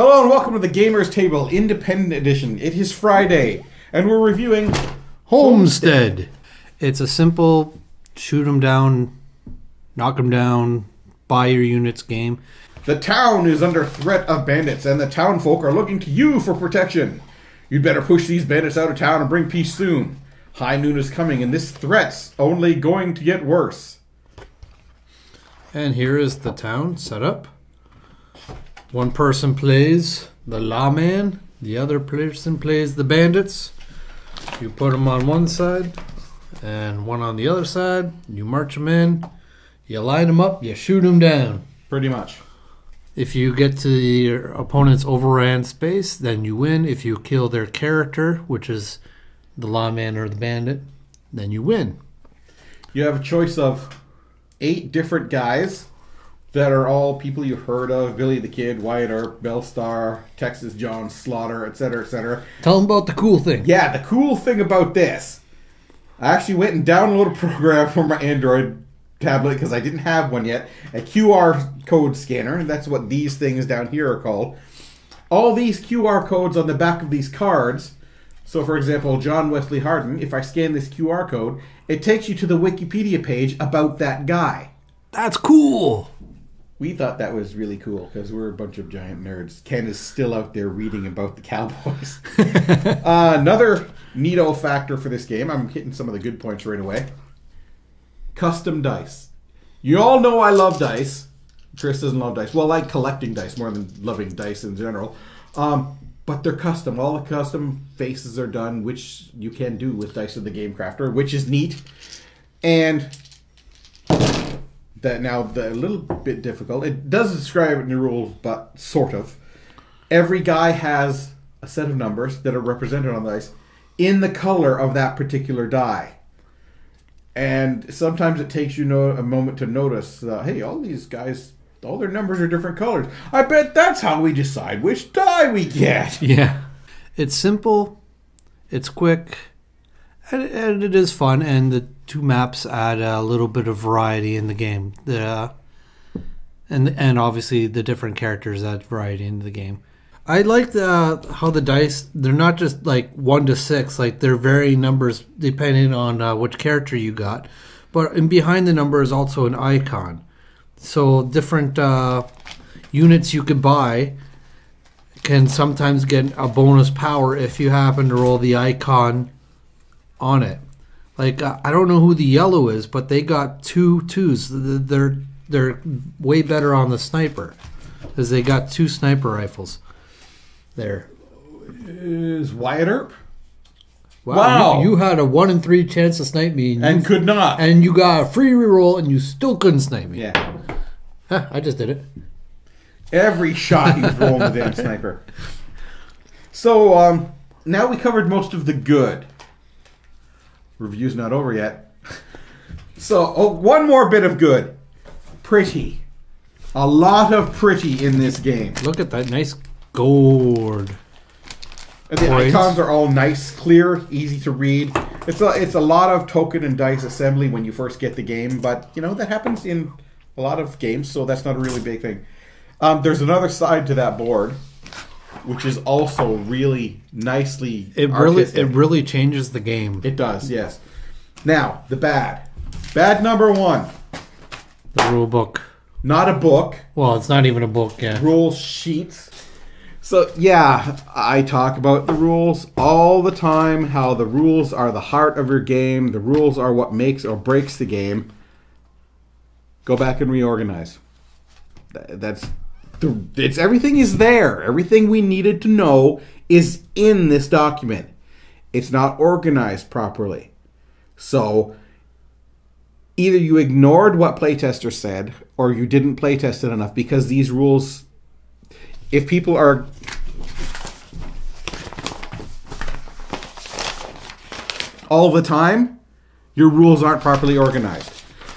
Hello and welcome to the Gamers Table Independent Edition. It is Friday, and we're reviewing Homestead. It's a simple shoot them down, knock them down, buy your units game. The town is under threat of bandits, and the townfolk are looking to you for protection. You'd better push these bandits out of town and bring peace soon. High noon is coming, and this threat's only going to get worse. And here is the town set up. One person plays the lawman, the other person plays the bandits. You put them on one side and one on the other side. You march them in, you line them up, you shoot them down. Pretty much. If you get to your opponent's overran space, then you win. If you kill their character, which is the lawman or the bandit, then you win. You have a choice of 8 different guys that are all people you've heard of: Billy the Kid, Wyatt Earp, Bellstar, Texas John, Slaughter, etc., etc. Tell them about the cool thing. Yeah, the cool thing about this, I actually went and downloaded a program for my Android tablet because I didn't have one yet, a QR code scanner. That's what these things down here are called. All these QR codes on the back of these cards. So, for example, John Wesley Hardin, if I scan this QR code, it takes you to the Wikipedia page about that guy. That's cool. We thought that was really cool because we're a bunch of giant nerds. Ken is still out there reading about the Cowboys. Another neato factor for this game, I'm hitting some of the good points right away. Custom dice. You all know I love dice. Chris doesn't love dice. Well, I like collecting dice more than loving dice in general. But they're custom. All the custom faces are done, which you can do with Dice of the Game Crafter, which is neat. And that now a little bit difficult. It does describe it in the rules, but sort of. Every guy has a set of numbers that are represented on the dice in the color of that particular die. And sometimes it takes you a moment to notice, hey, all these guys, all their numbers are different colors. I bet that's how we decide which die we get. Yeah. It's simple, it's quick, and it is fun, and the 2 maps add a little bit of variety in the game. And obviously the different characters add variety into the game. I like how the dice, they're not just like 1 to 6, like they're varying numbers depending on which character you got. But in behind the number is also an icon. So different units you could buy can sometimes get a bonus power if you happen to roll the icon on it. Like, I don't know who the yellow is, but they got 2 2s. They're way better on the sniper because they got 2 sniper rifles. There. Is Wyatt Earp? Wow. You had a 1 in 3 chance to snipe me. And could not. And you got a free reroll and you still couldn't snipe me. Yeah. Huh, I just did it. Every shot he's rolling the damn sniper. So, now we covered most of the good. Review's not over yet. So, one more bit of good. Pretty. A lot of pretty in this game. Look at that nice gourd. And the icons are all nice, clear, easy to read. It's a lot of token and dice assembly when you first get the game, but that happens in a lot of games, so that's not a really big thing. There's another side to that board, which is also really nicely artistic. It really changes the game. It does, yes. Now, the bad. Bad number 1. The rule book. Not a book. Well, it's not even a book, yeah. Rule sheets. So, yeah, I talk about the rules all the time, how the rules are the heart of your game. The rules are what makes or breaks the game. Go back and reorganize. It's everything is there. Everything we needed to know is in this document. It's not organized properly. So, either you ignored what playtester said, or you didn't playtest it enough, because these rules, if people are all the time, your rules aren't properly organized.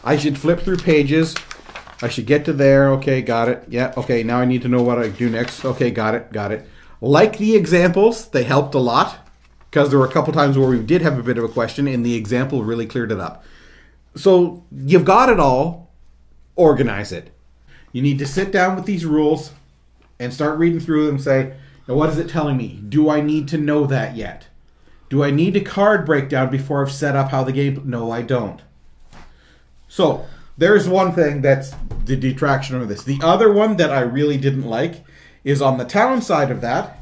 I should flip through pages. I should get to there. Okay, got it. Yeah, okay, now I need to know what I do next. Okay, got it. Like the examples, they helped a lot, because there were a couple times where we did have a bit of a question, and the example really cleared it up. So, you've got it all. Organize it. You need to sit down with these rules and start reading through them and say, now what is it telling me? Do I need to know that yet? Do I need a card breakdown before I've set up how the game... No, I don't. So, there's one thing that's the detraction of this. The other one that I really didn't like is on the town side of that,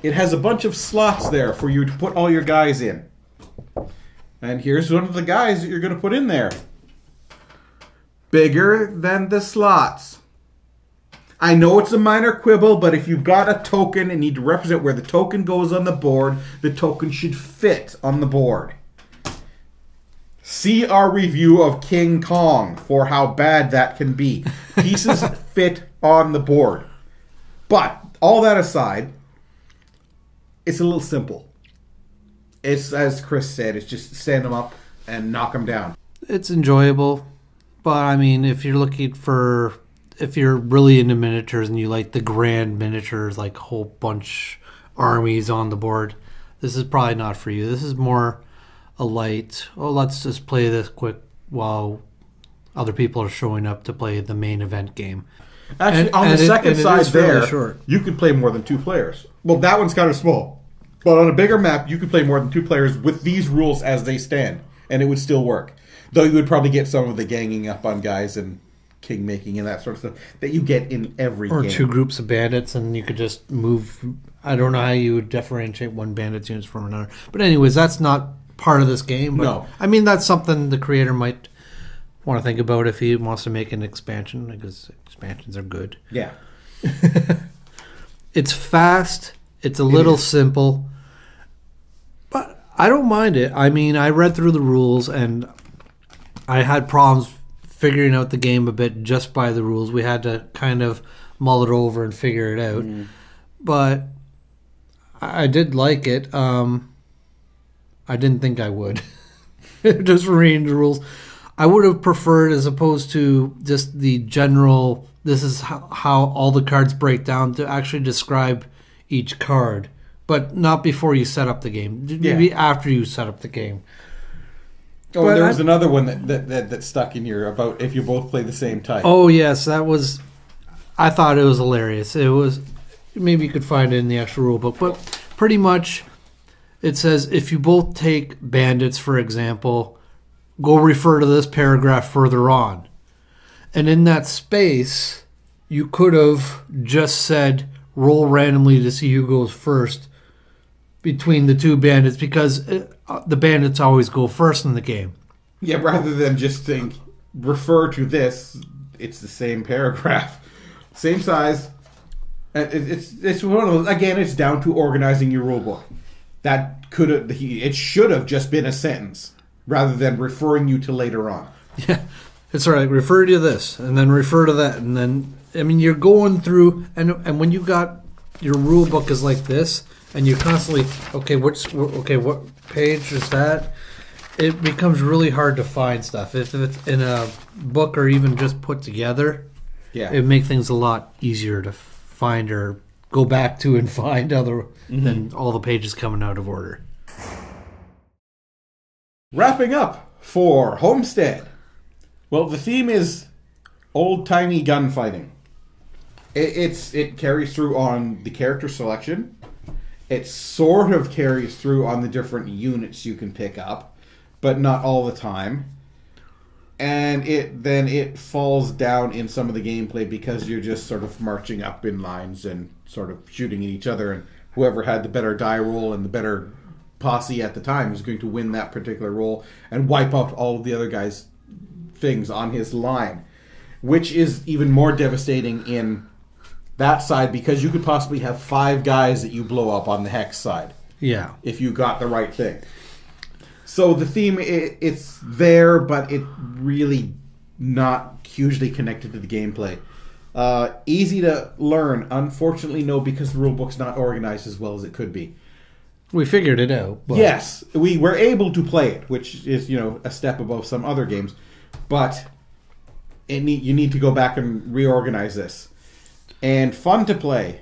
it has a bunch of slots there for you to put all your guys in. And here's one of the guys that you're going to put in there. Bigger than the slots. I know it's a minor quibble, but if you've got a token and need to represent where the token goes on the board, the token should fit on the board. See our review of King Kong for how bad that can be. Pieces fit on the board. But, all that aside, it's a little simple. It's, as Chris said, it's just stand them up and knock them down. It's enjoyable, but I mean, if you're looking for... If you're really into miniatures and you like the grand miniatures, like a whole bunch armies on the board, this is probably not for you. This is more a light, let's just play this quick while other people are showing up to play the main event game. Actually, on the second side there, you could play more than 2 players. Well, that one's kind of small. But on a bigger map, you could play more than 2 players with these rules as they stand, and it would still work. Though you would probably get some of the ganging up on guys and king making and that sort of stuff that you get in every game. Or 2 groups of bandits, and you could just move. I don't know how you would differentiate one bandit's units from another. But anyways, that's not part of this game. But no. I mean, that's something the creator might want to think about if he wants to make an expansion, because expansions are good. Yeah. It's fast. It's a little simple. But I don't mind it. I mean, I read through the rules, and I had problems figuring out the game a bit just by the rules. We had to kind of mull it over and figure it out. But I did like it. I didn't think I would. Just for reading the rules. I would have preferred, as opposed to just the general, this is how all the cards break down, to actually describe each card. But not before you set up the game. Maybe after you set up the game. Oh, and there was another one that stuck in your about if you both play the same type. Oh, yes, that was... I thought it was hilarious. It was... Maybe you could find it in the actual rule book, but pretty much it says if you both take bandits, for example, go refer to this paragraph further on. And in that space, you could have just said roll randomly to see who goes first between the 2 bandits, because the bandits always go first in the game. Yeah, rather than just think, refer to this, it's the same paragraph. Same size. It's one of those, again, it's down to organizing your rulebook. That could have, it should have just been a sentence, rather than referring you to later on. Yeah, it's all right. Refer to this, and then refer to that, and then, I mean, you're going through, and when you got, your rulebook is like this, and you're constantly, what page is that? It becomes really hard to find stuff. If it's in a book or even just put together, it makes things a lot easier to find or go back to and find than all the pages coming out of order. Wrapping up for Homestead. Well, the theme is old-timey gunfighting. It carries through on the character selection. It sort of carries through on the different units you can pick up, but not all the time. And it falls down in some of the gameplay because you're just sort of marching up in lines and sort of shooting at each other, and whoever had the better die roll and the better posse at the time is going to win that particular roll and wipe out all of the other guys' things on his line, which is even more devastating in that side because you could possibly have 5 guys that you blow up on the hex side. Yeah. If you got the right thing. So the theme, it's there, but it really not hugely connected to the gameplay. Easy to learn. Unfortunately, no, because the rulebook's not organized as well as it could be. We figured it out. But... Yes, we were able to play it, which is, a step above some other games. But you need to go back and reorganize this. And fun to play.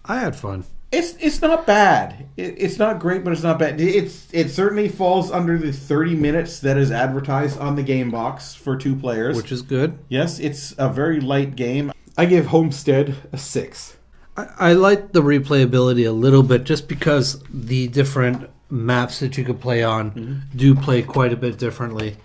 I had fun. It's not bad. It's not great, but it's not bad. It certainly falls under the 30 minutes that is advertised on the game box for 2 players. Which is good. Yes, it's a very light game. I give Homestead a 6. I like the replayability a little bit just because the different maps that you could play on do play quite a bit differently.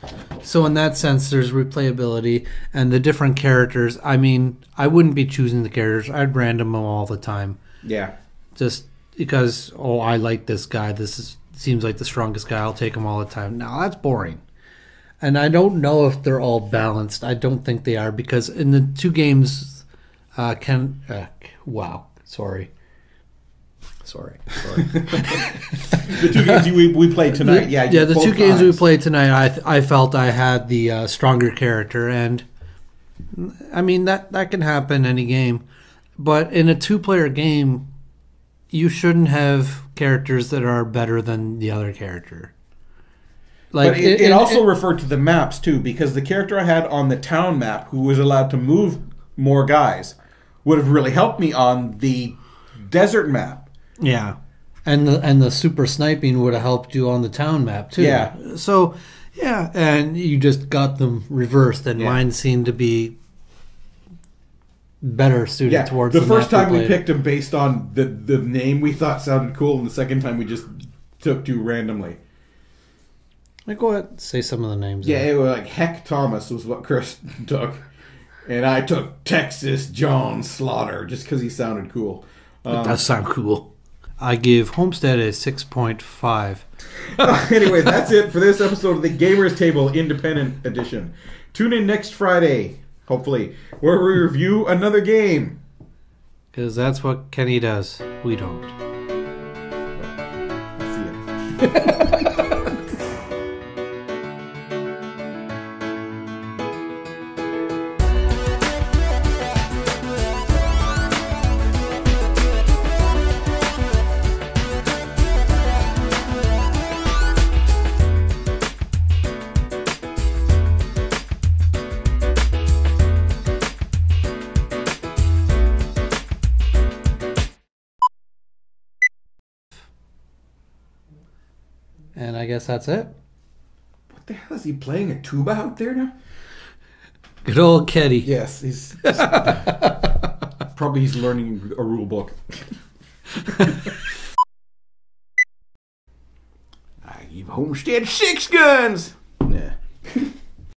So in that sense, there's replayability and the different characters. I mean, I wouldn't be choosing the characters. I'd random them all the time. Yeah. Just because, I like this guy. Seems like the strongest guy. I'll take him all the time. Now, that's boring. And I don't know if they're all balanced. I don't think they are because in the two games... wow. Sorry. The two games we played tonight. The two games we played tonight, I felt I had the stronger character. And, I mean, that can happen any game. But in a two-player game, you shouldn't have characters that are better than the other character. Like but it also referred to the maps, too, because the character I had on the town map, who was allowed to move more guys, would have really helped me on the desert map. Yeah. And the super sniping would have helped you on the town map, too. Yeah. So, yeah, and you just got them reversed, and mine seemed to be better suited towards the first time we picked them based on the name we thought sounded cool, and the second time we just took two randomly. Go ahead and say some of the names. Yeah, it was like Heck Thomas was what Chris took. And I took Texas John Slaughter just because he sounded cool. It does sound cool. I give Homestead a 6.5. Anyway, that's it for this episode of the Gamers Table Independent Edition. Tune in next Friday, hopefully, where we review another game. Because that's what Kenny does. We don't. See ya. And I guess that's it. What the hell is he playing? A tuba out there now? Good old Keddy. Yes, he's probably he's learning a rule book. I give Homestead 6 guns.